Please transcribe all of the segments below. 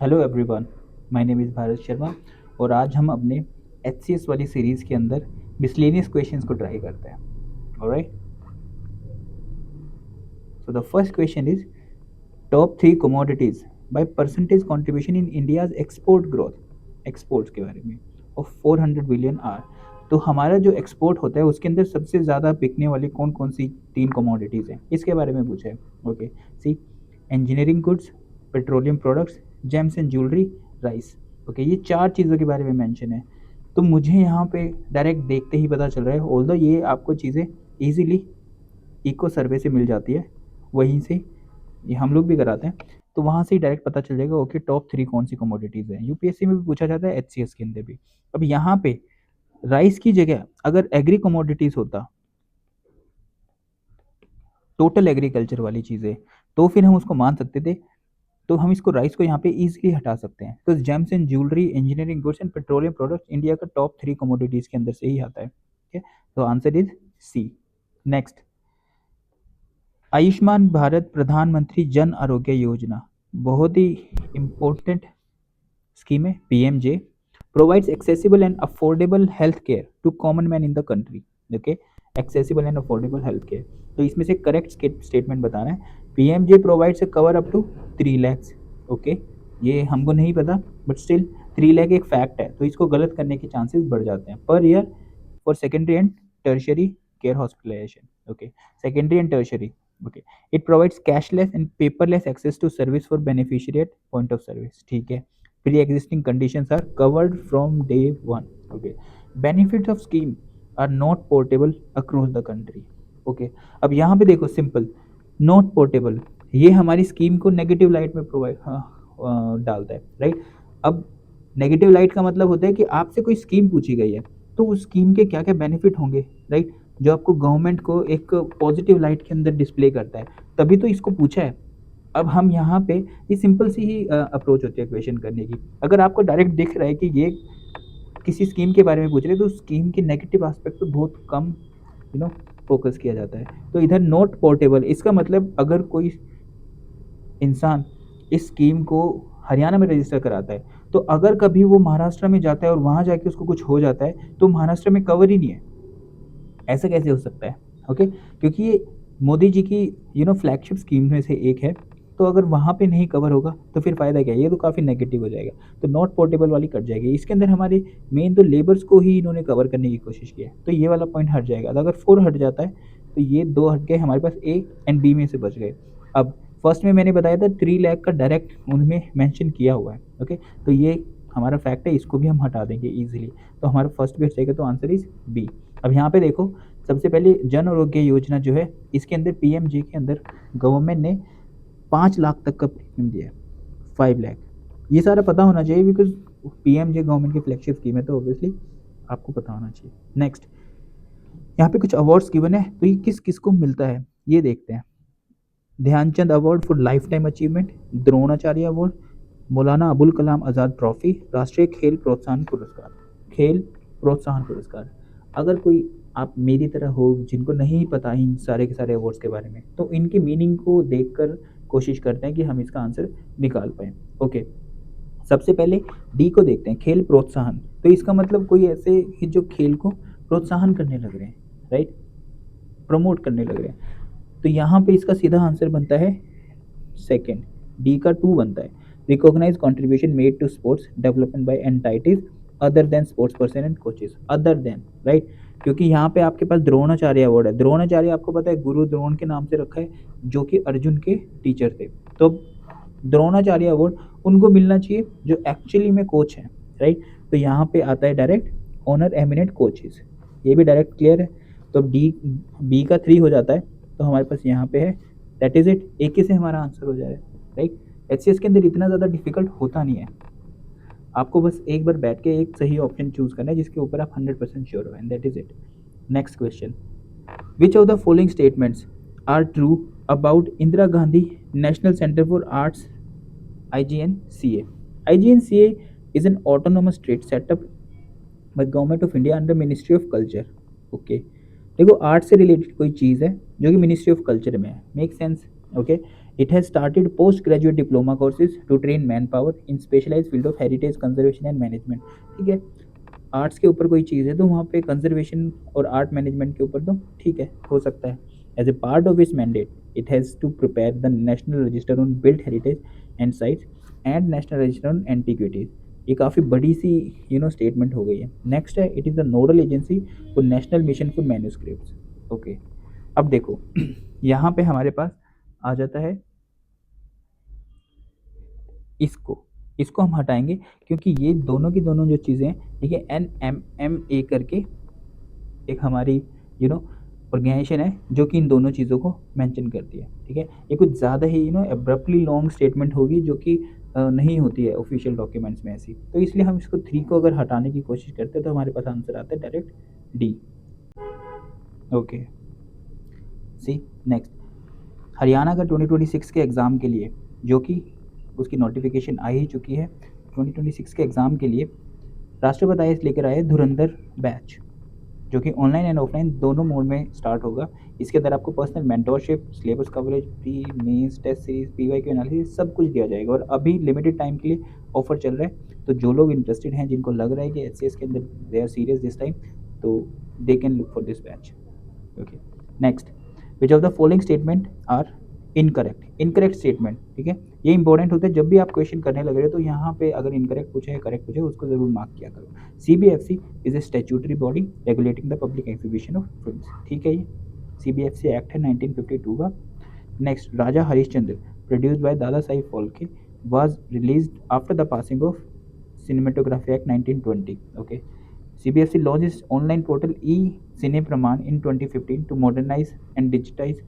Hello everyone, my name is Bharat Sharma और आज हम अपने एचसीएस वाली सीरीज़ के अंदर मिसलेनियस क्वेश्चंस को ट्राई करते हैं. Alright, so the first question is top three commodities by percentage contribution in India's export growth. Exports के बारे में ऑफ 400 बिलियन आर. तो हमारा जो एक्सपोर्ट होता है उसके अंदर सबसे ज़्यादा बिकने वाली कौन कौन सी तीन कमोडिटीज़ हैं, इसके बारे में पूछा है. Okay, see, engineering goods, petroleum products, gems and jewellery, rice. Okay, ये चार चीज़ों के बारे में मेंशन है. तो मुझे यहाँ पे डायरेक्ट देखते ही पता चल रहा है, ऑल्दो ये आपको चीज़ें ईजिली इको सर्वे से मिल जाती है, वहीं से ये हम लोग भी कराते हैं, तो वहाँ से ही डायरेक्ट पता चल जाएगा ओके टॉप थ्री कौन सी कमोडिटीज़ हैं. यूपीएससी में भी पूछा जाता है, एचसीएस के अंदर भी. अब यहाँ पे राइस की जगह अगर एग्री कमोडिटीज़ होता, टोटल एग्रीकल्चर वाली चीज़ें, तो फिर हम उसको मान सकते थे. तो हम इसको राइस को यहाँ पे इजीली हटा सकते हैं, तो gems and jewellery, engineering goods and petroleum products India का टॉप थ्री कमोडिटीज़ के अंदर से ही आता है. ठीक है, तो answer is C. Next, Ayushman Bharat Pradhan Mantri Jan Arogya Yojana बहुत ही इम्पोर्टेंट स्कीम है. PMJ provides accessible and affordable health care to common man in the country. Okay, accessible and affordable health care, तो इसमें से करेक्ट स्टेटमेंट बताना है. PMJ provides A cover up to 3 lakhs. Okay, ये हमको नहीं पता बट स्टिल 3 लाख एक फैक्ट है, तो इसको गलत करने के चांसेस बढ़ जाते हैं per year for secondary and tertiary care hospitalisation. Okay, secondary and tertiary. Okay, it provides cashless and paperless access to service for beneficiary at point of service. ठीक है, pre-existing conditions are covered from day one. Okay, benefits of scheme are not portable across the country. Okay, अब यहाँ पे देखो simple, not portable, ये हमारी scheme को negative light में प्रोवाइड डालता है, राइट. अब नेगेटिव लाइट का मतलब होता है कि आपसे कोई स्कीम पूछी गई है तो उस स्कीम के क्या क्या बेनिफिट होंगे, राइट, जो आपको गवर्नमेंट को एक पॉजिटिव लाइट के अंदर डिस्प्ले करता है, तभी तो इसको पूछा है. अब हम यहाँ पे ये सिंपल सी ही अप्रोच होती है क्वेश्चन करने की. अगर आपको डायरेक्ट दिख रहा है कि ये किसी स्कीम के बारे में पूछ रहे हैं तो स्कीम के नेगेटिव एस्पेक्ट पे बहुत कम फोकस किया जाता है. तो इधर नॉट पोर्टेबल, इसका मतलब अगर कोई इंसान इस स्कीम को हरियाणा में रजिस्टर कराता है तो अगर कभी वो महाराष्ट्र में जाता है और वहाँ जाके उसको कुछ हो जाता है तो महाराष्ट्र में कवर ही नहीं है. ऐसा कैसे हो सकता है? ओके, क्योंकि ये मोदी जी की फ्लैगशिप स्कीम में से एक है, तो अगर वहाँ पे नहीं कवर होगा तो फिर फ़ायदा क्या है, ये तो काफ़ी नेगेटिव हो जाएगा. तो नॉट पोर्टेबल वाली कट जाएगी. इसके अंदर हमारे मेन तो लेबर्स को ही इन्होंने कवर करने की कोशिश की है, तो ये वाला पॉइंट हट जाएगा. तो अगर 4 हट जाता है तो ये 2 हट गए, हमारे पास ए एंड बी में से बच गए. अब फर्स्ट में मैंने बताया था 3 लाख का डायरेक्ट उनमें मेंशन किया हुआ है. ओके, तो ये हमारा फैक्ट है, इसको भी हम हटा देंगे ईजिली, तो हमारा फर्स्ट भी हट जाएगा. तो आंसर इज बी. अब यहाँ पे देखो, सबसे पहले जन आरोग्य योजना जो है इसके अंदर पीएमजे के अंदर गवर्नमेंट ने 5 लाख तक का प्रीमियम दिया है, 5 लाख. ये सारा पता होना चाहिए बिकॉज पीएमजे गवर्नमेंट की फ्लैगशिप स्कीम है, तो ऑब्वियसली आपको पता होना चाहिए. नेक्स्ट, यहाँ पे कुछ अवार्ड्स गिवन है, तो ये किस किस को मिलता है ये देखते हैं. Dhyan Chand award for lifetime achievement, Dronacharya award, Maulana Abul Kalam Azad trophy, राष्ट्रीय खेल प्रोत्साहन पुरस्कार. खेल प्रोत्साहन पुरस्कार, अगर कोई आप मेरी तरह हो जिनको नहीं पता इन सारे के सारे अवार्ड्स के बारे में, तो इनकी मीनिंग को देखकर कोशिश करते हैं कि हम इसका आंसर निकाल पाएँ. ओके, सबसे पहले डी को देखते हैं, खेल प्रोत्साहन. तो इसका मतलब कोई ऐसे कि जो खेल को प्रोत्साहन करने लग रहे हैं, राइट, प्रमोट करने लग रहे हैं. तो यहाँ पे इसका सीधा आंसर बनता है सेकेंड, डी का 2 बनता है. Recognise contribution made to sports development by entities other than sports person and coaches. Other than, right, क्योंकि यहाँ पे आपके पास द्रोणाचार्य अवार्ड है. द्रोणाचार्य आपको पता है गुरु द्रोण के नाम से रखा है, जो कि अर्जुन के टीचर थे. तो द्रोणाचार्य अवार्ड उनको मिलना चाहिए जो एक्चुअली में कोच हैं, राइट. तो यहाँ पे आता है डायरेक्ट ऑनर एमिनेंट कोचेस, ये भी डायरेक्ट क्लियर है. तो डी, बी का 3 हो जाता है, तो हमारे पास यहाँ पे है, दैट इज इट. एक ही से हमारा आंसर हो जाएगा, राइट. एचसीएस के अंदर इतना ज़्यादा डिफिकल्ट होता नहीं है, आपको बस एक बार बैठ के एक सही ऑप्शन चूज करना है जिसके ऊपर आप 100% श्योर हो, and that is it. Next question, which of the following statements are true about Indira Gandhi National Centre for Arts IGNCA. IGNCA is an autonomous state set up by Government of India under Ministry of Culture. Okay, देखो art से related कोई चीज़ है जो कि ministry of culture में है, make sense. Okay, It has started postgraduate diploma courses to train manpower in specialized field of heritage conservation and management. ठीक है, आर्ट्स के ऊपर कोई चीज़ है तो वहाँ पे कंजर्वेशन और आर्ट मैनेजमेंट के ऊपर तो ठीक है, हो सकता है। As a part of its mandate it has to prepare the national register on built heritage and sites and national register on antiquities. ये काफ़ी बड़ी सी स्टेटमेंट हो गई है। नेक्स्ट है, it is the nodal agency for national mission for manuscripts. Okay, अब देखो यहाँ पे हमारे पास आ जाता है इसको इसको हम हटाएंगे क्योंकि ये दोनों की दोनों जो चीज़ें हैं, ठीक है, NMMA करके एक हमारी ऑर्गेनाइजेशन है जो कि इन दोनों चीज़ों को मेंशन करती है। ठीक है, ये कुछ ज़्यादा ही एब्रप्टली लॉन्ग स्टेटमेंट होगी जो कि नहीं होती है ऑफिशियल डॉक्यूमेंट्स में ऐसी, तो इसलिए हम इसको 3 को अगर हटाने की कोशिश करते हैं तो हमारे पास आंसर आता है डायरेक्ट डी। ओके, सी नेक्स्ट, हरियाणा का 2026 के एग्ज़ाम के लिए जो कि उसकी नोटिफिकेशन आ ही चुकी है, 2026 के एग्ज़ाम के लिए राष्ट्रपति आईएएस लेकर आए धुरंधर बैच, जो कि ऑनलाइन एंड ऑफलाइन दोनों मोड में स्टार्ट होगा। इसके अंदर आपको personal mentorship, syllabus coverage, pre mains test series, PYQ analysis सब कुछ दिया जाएगा और अभी लिमिटेड टाइम के लिए ऑफर चल रहा है। तो जो लोग इंटरेस्टेड हैं, जिनको लग रहा है कि एचसीएस के अंदर they are serious this time, तो they can look for this batch. Okay, next, which of the following statement are incorrect statement. ठीक है, ये इंपॉर्टेंट होता है जब भी आप क्वेश्चन करने लग रहे हो तो यहाँ पे अगर इनकरेक्ट पूछे या करेक्ट पूछे उसको जरूर मार्क किया करो। CBFC is a statutory body regulating the public exhibition of films. ठीक है, ये CBFC एक्ट है 1952 का। Next, Raja Harishchandra produced by Dada Saheb Phalke was released after the passing of cinematography act 1920। Okay, CBFC launched its online portal e-Cine Praman in 2015 to modernize and digitize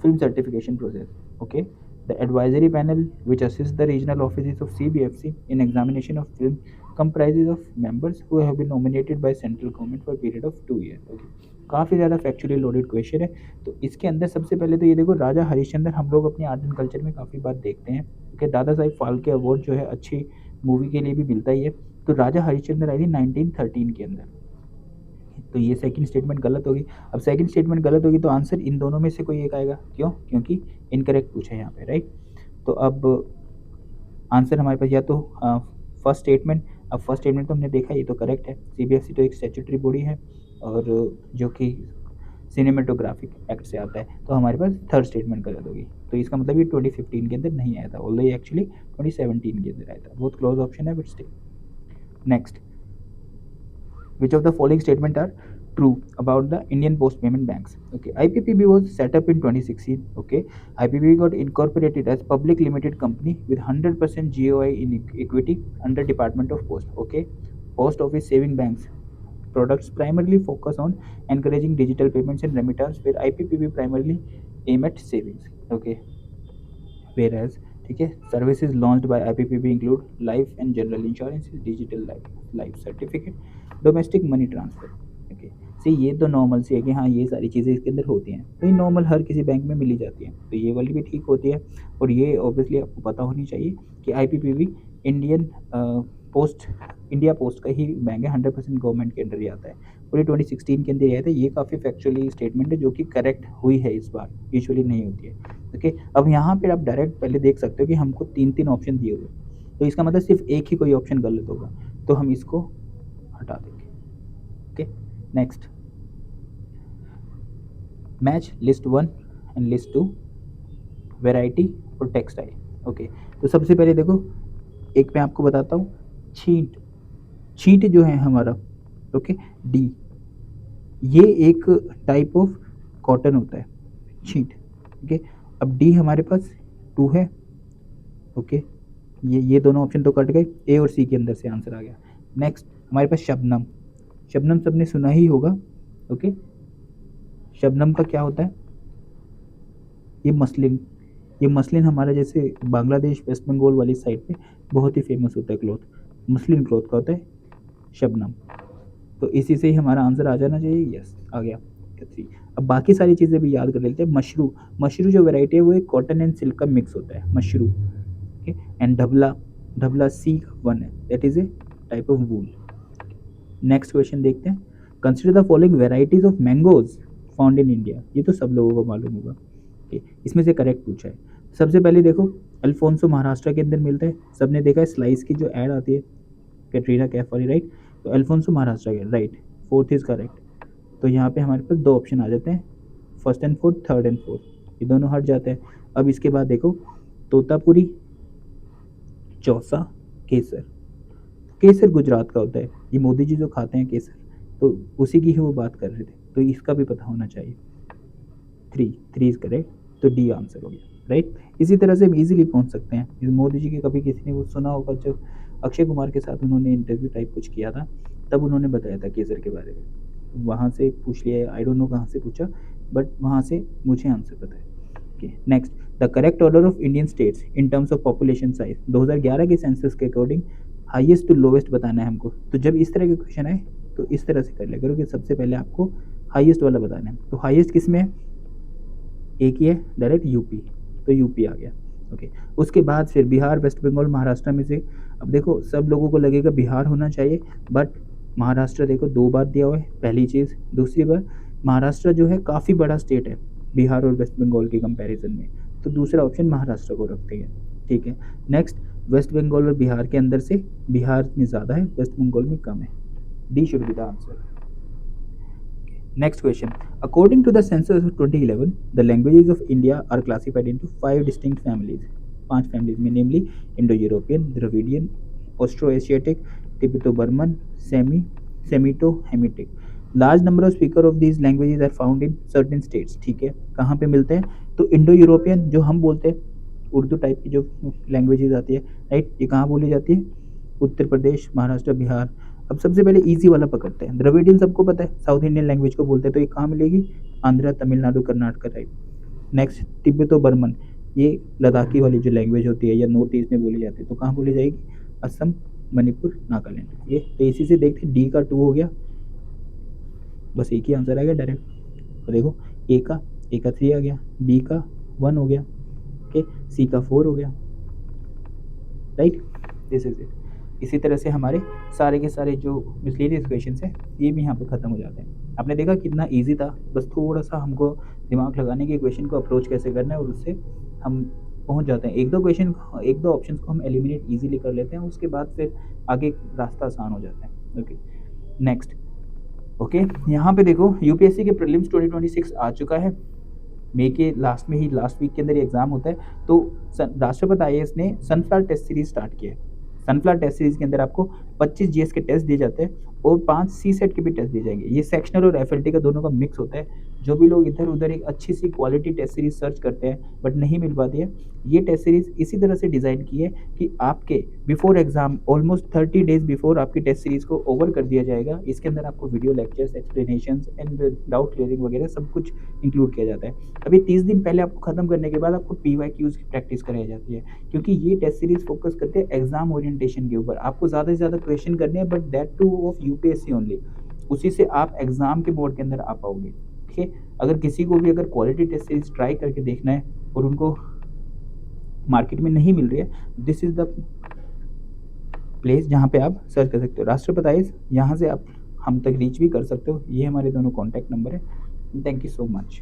film certification process. Okay, the advisory panel, which assists the regional offices of CBFC in examination of film, comprises of members who have been nominated by central government for a period of 2 years. Okay, काफ़ी ज़्यादा factually loaded question है। तो इसके अंदर सबसे पहले तो ये देखो, राजा हरिश्चंद्र हम लोग अपने आर्ट एंड कल्चर में काफ़ी बार देखते हैं कि दादा साहिब फाल्के अवार्ड जो है अच्छी मूवी के लिए भी मिलता ही है। तो राजा हरिश्चंद्र आई थी 1913 के अंदर, तो ये सेकंड स्टेटमेंट गलत होगी। अब सेकंड स्टेटमेंट गलत होगी तो आंसर इन दोनों में से कोई एक आएगा। क्यों? क्योंकि इनकरेक्ट पूछा है यहाँ पे, राइट। तो अब आंसर हमारे पास या तो फर्स्ट स्टेटमेंट, अब फर्स्ट स्टेटमेंट तो हमने देखा ये तो करेक्ट है। CBFC तो एक स्टैट्यूटरी बॉडी है और जो कि सिनेमेटोग्राफिक एक्ट से आता है, तो हमारे पास थर्ड स्टेटमेंट गलत होगी। तो इसका मतलब ये 2015 के अंदर नहीं आया था, ऑल्दो ये एक्चुअली 2017 के अंदर आया था। बहुत क्लोज ऑप्शन है but still. Next, which of the following statement are true about the Indian Post Payment Banks? Okay, IPPB was set up in 2016. Okay, IPPB got incorporated as public limited company with 100% GOI in equity under Department of Post. Okay, post office saving banks products primarily focus on encouraging digital payments and remittance, where IPPB primarily aim at savings. Okay, whereas ठीक है, services launched by IPPB include life and general insurance, digital life certificate, domestic money transfer. Okay, see ये तो normal सी है कि हाँ ये सारी चीज़ें इसके अंदर होती हैं, तो ये नॉर्मल हर किसी बैंक में मिली जाती हैं, तो ये वाली भी ठीक होती है। और ये ऑब्वियसली आपको पता होनी चाहिए कि IPPB Indian post India post का ही बैंक है, 100% गवर्नमेंट के अंडर ही आता है और ये 2016 के अंदर ही आया था। ये काफ़ी फैक्चुअली स्टेटमेंट है जो कि करेक्ट हुई है इस बार, यूजुअली नहीं होती है। ओके, अब यहाँ पे आप डायरेक्ट पहले देख सकते हो कि हमको 3 ऑप्शन दिए हुए, तो इसका मतलब सिर्फ एक ही कोई ऑप्शन गलत होगा, तो हम इसको हटा देंगे। Okay, next, match list 1 and list 2 variety और टेक्सटाइल। ओके, तो सबसे पहले देखो, एक मैं आपको बताता हूँ, छींट जो है हमारा, ओके, डी, ये एक टाइप ऑफ कॉटन होता है छींट। ओके, अब डी हमारे पास 2 है। ओके, ये दोनों ऑप्शन तो कट गए, ए और सी के अंदर से आंसर आ गया। नेक्स्ट हमारे पास शबनम, शबनम सबने सुना ही होगा। ओके, शबनम का क्या होता है? ये मसलिन हमारा जैसे बांग्लादेश वेस्ट बंगाल वाली साइड पे बहुत ही फेमस होता है क्लॉथ, मसलिन क्लॉथ का होता है शबनम। तो इसी से ही हमारा आंसर आ जाना चाहिए। यस, आ गया 3। अब बाकी सारी चीज़ें भी याद कर लेते हैं। मशरू जो वैरायटी है वो एक कॉटन एंड सिल्क का मिक्स होता है, मशरू। ओके, एंड ढबला C1 है, that is a type of wool. Next question देखते हैं, consider the following varieties of mangoes found in India. ये तो सब लोगों को मालूम होगा। इसमें से करेक्ट पूछा है, सबसे पहले देखो अल्फोंसो महाराष्ट्र के अंदर मिलता है, सबने देखा है स्लाइस की जो ऐड आती है, कैटरीना कैफ वाली, राइट। तो अल्फोंसो महाराष्ट्र के, राइट, फोर्थ इज करेक्ट। तो यहाँ पे हमारे पास दो ऑप्शन आ जाते हैं, first and fourth, third and fourth, ये दोनों हट जाते हैं। अब इसके बाद देखो तोतापुरी, चौसा, केसर। केसर गुजरात का होता है, ये मोदी जी जो खाते हैं केसर, तो उसी की ही वो बात कर रहे थे, तो इसका भी पता होना चाहिए। थ्री, थ्री इज करेक्ट, तो डी आंसर हो गया, राइट। इसी तरह से हम इजीली पहुंच सकते हैं। इस मोदी जी के कभी किसी ने वो सुना होगा, जब अक्षय कुमार के साथ उन्होंने इंटरव्यू टाइप कुछ किया था, तब उन्होंने बताया था केसर के बारे में, वहाँ से पूछ लिया, आई डोंट नो कहाँ से पूछा, बट वहाँ से मुझे आंसर पता है। Okay, next, the correct order of Indian states in terms of population size, 2011 के सेंसस के अकॉर्डिंग हाईएस्ट टू लोवेस्ट बताना है हमको। तो जब इस तरह के क्वेश्चन आए तो इस तरह से कर लिया करो कि सबसे पहले आपको हाईएस्ट वाला बताना है। तो हाईएस्ट किस में है, एक ही है डायरेक्ट, यूपी, तो यूपी आ गया। ओके, उसके बाद फिर बिहार, वेस्ट बंगाल, महाराष्ट्र में से, अब देखो सब लोगों को लगेगा बिहार होना चाहिए, बट महाराष्ट्र देखो दो बार दिया हुआ है, पहली चीज़। दूसरी बार महाराष्ट्र जो है काफ़ी बड़ा स्टेट है बिहार और वेस्ट बंगाल के कंपैरिजन में, तो दूसरा ऑप्शन महाराष्ट्र को रखते हैं, ठीक है। नेक्स्ट, वेस्ट बंगाल और बिहार के अंदर से बिहार में ज़्यादा है, वेस्ट बंगाल में कम है, D should be the answer. Next question. According to the census of 2011, the languages of India are classified into five distinct families. पांच families में, namely Indo-European, Dravidian, Austro-Asiatic, Tibeto-Burman, Semito-Hamitic. Large number of speakers of these languages are found in certain states. ठीक है, कहाँ पे मिलते हैं? तो Indo European जो हम बोलते हैं, उर्दू टाइप की जो लैंग्वेजेस आती है, राइट, ये कहाँ बोली जाती है? उत्तर प्रदेश, महाराष्ट्र, बिहार। अब सबसे पहले इजी वाला पकड़ते हैं, द्रविडियन सबको पता है, साउथ इंडियन लैंग्वेज को बोलते हैं, तो ये कहाँ मिलेगी? Andhra, Tamil Nadu, Karnataka type. Next, Tibeto Burman, ये लद्दाखी वाली जो लैंग्वेज होती है या नॉर्थ ईस्ट में बोली जाती है, तो कहाँ बोली जाएगी? असम, मणिपुर, नागालैंड। ये तो इसी से देखते डी का 2 हो गया, बस एक ही आंसर आ गया डायरेक्ट। तो देखो ए का 3 आ गया, बी का 1 हो गया, ओके, सी का 4 हो गया, राइट, दिस इज इट। इसी तरह से हमारे सारे के सारे जो मिसलेनियस क्वेश्चंस हैं ये भी यहाँ पे ख़त्म हो जाते हैं। आपने देखा कितना इजी था, बस थोड़ा सा हमको दिमाग लगाने के क्वेश्चन को अप्रोच कैसे करना है, और उससे हम पहुँच जाते हैं। एक दो ऑप्शन को हम एलिमिनेट ईजिली कर लेते हैं, उसके बाद फिर आगे रास्ता आसान हो जाता है। Okay, next. ओके, यहाँ पे देखो यूपीएससी के प्रीलिम्स 2026 आ चुका है, मई के लास्ट में ही, लास्ट वीक के अंदर एग्जाम होता है। तो राष्ट्रपति आईएएस ने सनफ्लावर टेस्ट सीरीज स्टार्ट किया है। सनफ्लावर टेस्ट सीरीज के अंदर आपको 25 जीएस के टेस्ट दिए जाते हैं और 5 सी सेट के भी टेस्ट दिए जाएंगे। ये सेक्शनल और एफएलटी का दोनों का मिक्स होता है। जो भी लोग इधर उधर एक अच्छी सी क्वालिटी टेस्ट सीरीज सर्च करते हैं बट नहीं मिल पाती है, ये टेस्ट सीरीज इसी तरह से डिज़ाइन की है कि आपके before exam almost 30 days before आपकी टेस्ट सीरीज को ओवर कर दिया जाएगा। इसके अंदर आपको video lectures, explanations and doubt clearing वगैरह सब कुछ इंक्लूड किया जाता है। अभी 30 दिन पहले आपको खत्म करने के बाद आपको पीवाईक्यूज की प्रैक्टिस कराई जाती है, क्योंकि ये टेस्ट सीरीज फोकस करते हैं एग्जाम ओरिएंटेशन के ऊपर। आपको ज़्यादा से ज़्यादा क्वेश्चन करने हैं, but that two of UPSC only. उसी से आप एग्जाम के मोड के अंदर आ पाओगे, ठीक है। अगर किसी को भी अगर क्वालिटी टेस्ट सीरीज ट्राई करके देखना है और उनको मार्केट में नहीं मिल रही है, दिस इज द प्लेस जहाँ पे आप सर्च कर सकते हो। राष्ट्रपति आईएएस, यहाँ से आप हम तक रीच भी कर सकते हो। ये हमारे दोनों कॉन्टैक्ट नंबर है। Thank you so much.